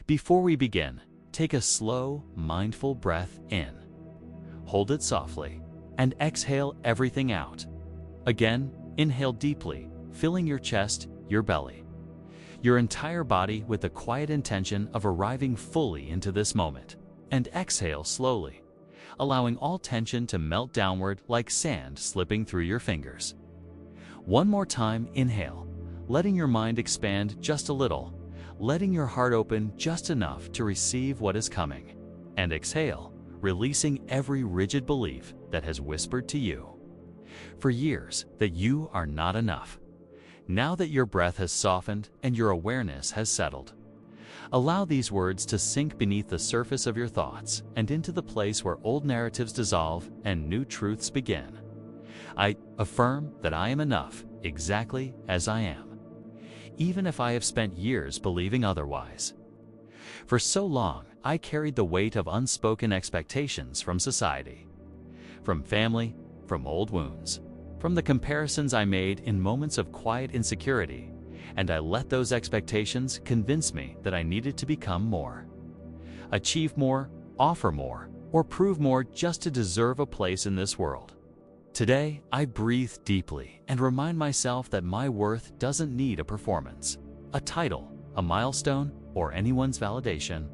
Before we begin, take a slow, mindful breath in. Hold it softly, and exhale everything out. Again, inhale deeply, filling your chest, your belly, your entire body with the quiet intention of arriving fully into this moment. And exhale slowly, allowing all tension to melt downward like sand slipping through your fingers. One more time, inhale, letting your mind expand just a little, letting your heart open just enough to receive what is coming. And exhale, releasing every rigid belief that has whispered to you for years that you are not enough. Now that your breath has softened and your awareness has settled, allow these words to sink beneath the surface of your thoughts and into the place where old narratives dissolve and new truths begin. I affirm that I am enough exactly as I am, even if I have spent years believing otherwise. For so long, I carried the weight of unspoken expectations from society, from family, from old wounds, from the comparisons I made in moments of quiet insecurity, and I let those expectations convince me that I needed to become more, achieve more, offer more, or prove more just to deserve a place in this world. Today, I breathe deeply and remind myself that my worth doesn't need a performance, a title, a milestone, or anyone's validation.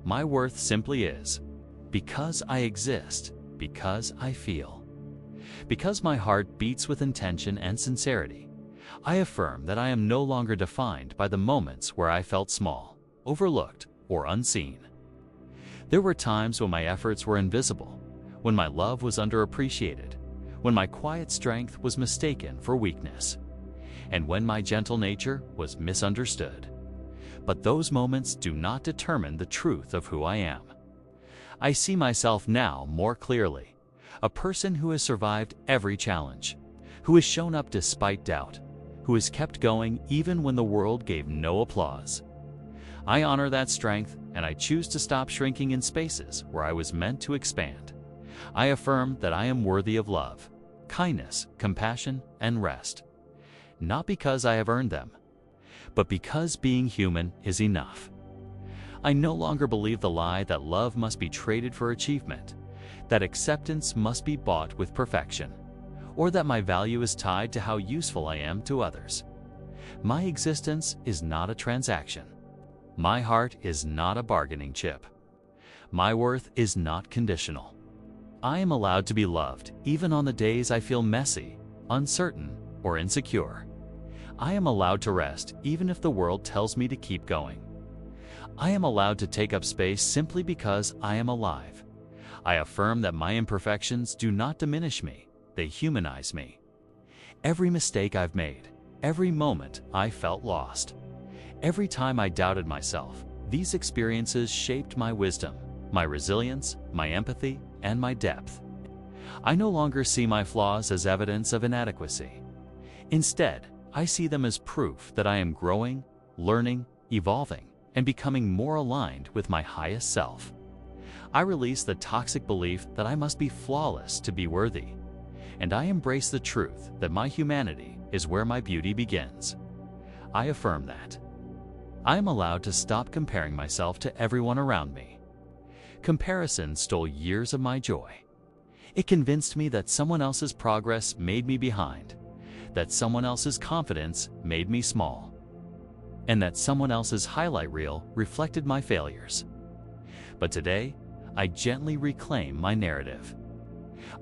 My worth simply is because I exist, because I feel. Because my heart beats with intention and sincerity, I affirm that I am no longer defined by the moments where I felt small, overlooked, or unseen. There were times when my efforts were invisible, when my love was underappreciated, when my quiet strength was mistaken for weakness, and when my gentle nature was misunderstood. But those moments do not determine the truth of who I am. I see myself now more clearly, a person who has survived every challenge, who has shown up despite doubt, who has kept going even when the world gave no applause. I honor that strength, and I choose to stop shrinking in spaces where I was meant to expand. I affirm that I am worthy of love, kindness, compassion, and rest, not because I have earned them, but because being human is enough. I no longer believe the lie that love must be traded for achievement, that acceptance must be bought with perfection, or that my value is tied to how useful I am to others. My existence is not a transaction. My heart is not a bargaining chip. My worth is not conditional. I am allowed to be loved even on the days I feel messy, uncertain, or insecure. I am allowed to rest even if the world tells me to keep going. I am allowed to take up space simply because I am alive. I affirm that my imperfections do not diminish me, they humanize me. Every mistake I've made, every moment I felt lost, every time I doubted myself, these experiences shaped my wisdom, my resilience, my empathy, and my depth. I no longer see my flaws as evidence of inadequacy. Instead, I see them as proof that I am growing, learning, evolving, and becoming more aligned with my highest self. I release the toxic belief that I must be flawless to be worthy, and I embrace the truth that my humanity is where my beauty begins. I affirm that I am allowed to stop comparing myself to everyone around me. Comparison stole years of my joy. It convinced me that someone else's progress made me behind, that someone else's confidence made me small, and that someone else's highlight reel reflected my failures. But today, I gently reclaim my narrative.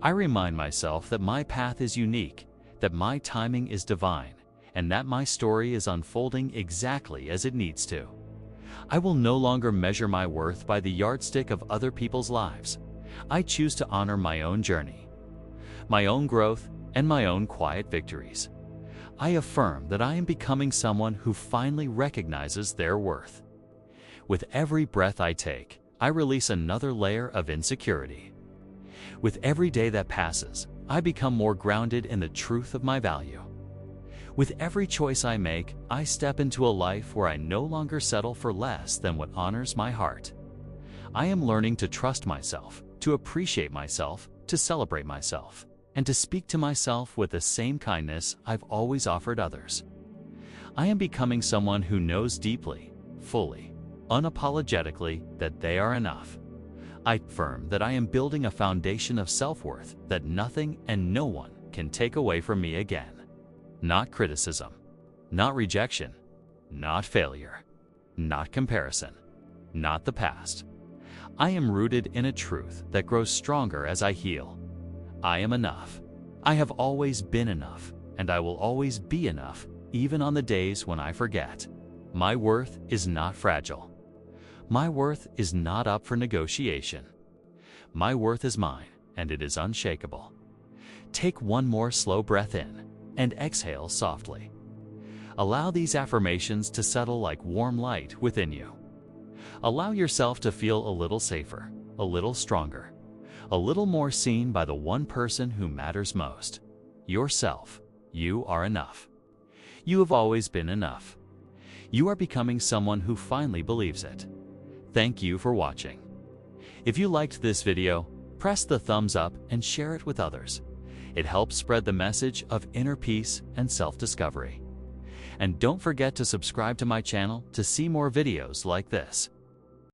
I remind myself that my path is unique, that my timing is divine, and that my story is unfolding exactly as it needs to. I will no longer measure my worth by the yardstick of other people's lives. I choose to honor my own journey, my own growth, and my own quiet victories. I affirm that I am becoming someone who finally recognizes their worth. With every breath I take, I release another layer of insecurity. With every day that passes, I become more grounded in the truth of my value. With every choice I make, I step into a life where I no longer settle for less than what honors my heart. I am learning to trust myself, to appreciate myself, to celebrate myself, and to speak to myself with the same kindness I've always offered others. I am becoming someone who knows deeply, fully, unapologetically that they are enough. I affirm that I am building a foundation of self-worth that nothing and no one can take away from me again. Not criticism, not rejection, not failure, not comparison, not the past. I am rooted in a truth that grows stronger as I heal. I am enough. I have always been enough, and I will always be enough, even on the days when I forget. My worth is not fragile. My worth is not up for negotiation. My worth is mine, and it is unshakable. Take one more slow breath in and exhale softly. Allow these affirmations to settle like warm light within you. Allow yourself to feel a little safer, a little stronger, a little more seen by the one person who matters most. Yourself. You are enough. You have always been enough. You are becoming someone who finally believes it. Thank you for watching. If you liked this video, press the thumbs up and share it with others. It helps spread the message of inner peace and self-discovery. And don't forget to subscribe to my channel to see more videos like this.